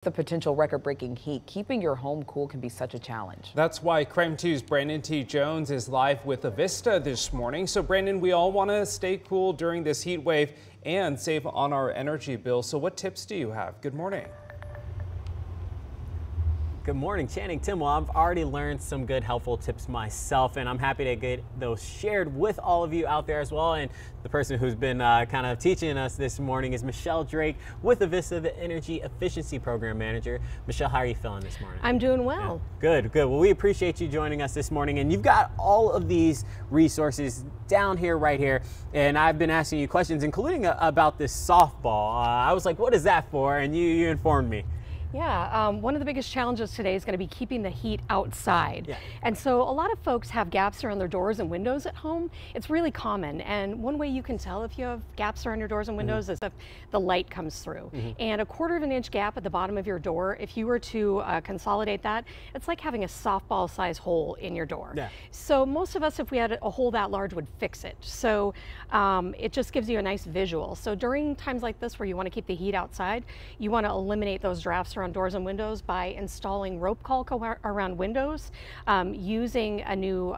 The potential record-breaking heat, keeping your home cool can be such a challenge. That's why KREM 2's Brandon T. Jones is live with Avista this morning. So Brandon, we all want to stay cool during this heat wave and save on our energy bill. So what tips do you have? Good morning. Good morning, Channing. Tim, well, I've already learned some good, helpful tips myself, and I'm happy to get those shared with all of you out there as well. And the person who's been kind of teaching us this morning is Michelle Drake with Avista, the Energy Efficiency Program Manager. Michelle, how are you feeling this morning? I'm doing well. Yeah. Good, good. Well, we appreciate you joining us this morning, and you've got all of these resources down here, right here, and I've been asking you questions, including about this softball. I was like, what is that for? And you informed me. Yeah, one of the biggest challenges today is going to be keeping the heat outside. Yeah. And so a lot of folks have gaps around their doors and windows at home. It's really common. And one way you can tell if you have gaps around your doors and windows is if the light comes through. And a 1/4 inch gap at the bottom of your door, if you were to consolidate that, it's like having a softball size hole in your door. Yeah. So most of us, if we had a hole that large, would fix it. So it just gives you a nice visual. So during times like this where you want to keep the heat outside, you want to eliminate those drafts around doors and windows by installing rope caulk around windows, using a new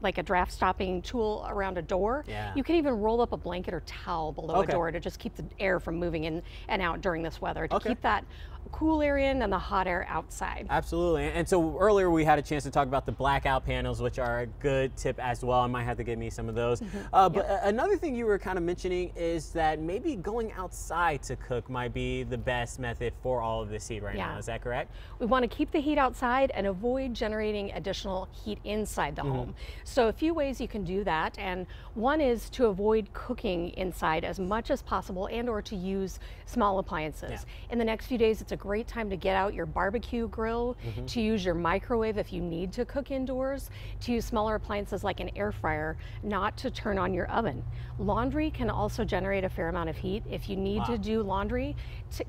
like a draft stopping tool around a door. Yeah. You can even roll up a blanket or towel below a door to just keep the air from moving in and out during this weather, to keep that cool air in and the hot air outside. Absolutely. And so earlier we had a chance to talk about the blackout panels, which are a good tip as well. I might have to give me some of those. But another thing you were kind of mentioning is that maybe going outside to cook might be the best method for all of this heat right now. Is that correct? We want to keep the heat outside and avoid generating additional heat inside the home. So a few ways you can do that, and one is to avoid cooking inside as much as possible and or to use small appliances. In the next few days, it's a great time to get out your barbecue grill, to use your microwave if you need to cook indoors, to use smaller appliances like an air fryer, not to turn on your oven. Laundry can also generate a fair amount of heat. If you need to do laundry,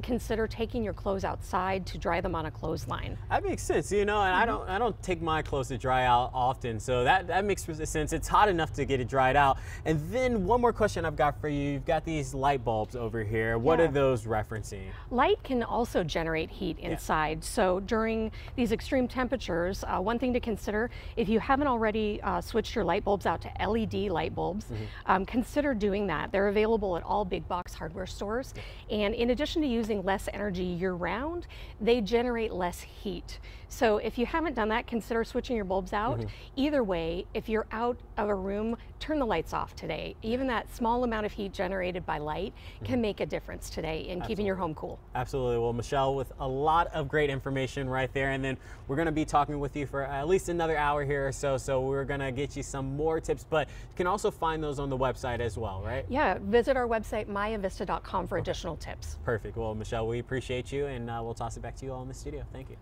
consider taking your clothes outside to dry them on a clothesline. That makes sense, you know, and I don't take my clothes to dry out often, so that makes sense. It's hot enough to get it dried out. And then one more question I've got for you. You've got these light bulbs over here. What are those referencing? Light can also generate heat inside. So during these extreme temperatures, one thing to consider, if you haven't already switched your light bulbs out to LED light bulbs, consider doing that. They're available at all big box hardware stores. And in addition to using less energy year round, they generate less heat. So if you haven't done that, consider switching your bulbs out. Either way, if you're out of a room, turn the lights off today. Even that small amount of heat generated by light can make a difference today in keeping your home cool. Absolutely. Well, Michelle, with a lot of great information right there, and then we're going to be talking with you for at least another hour here or so. So we're going to get you some more tips, but you can also find those on the website as well, right? Yeah, visit our website, myavista.com, for additional tips. Perfect. Well, Michelle, we appreciate you, and we'll toss it back to you all in the studio. Thank you.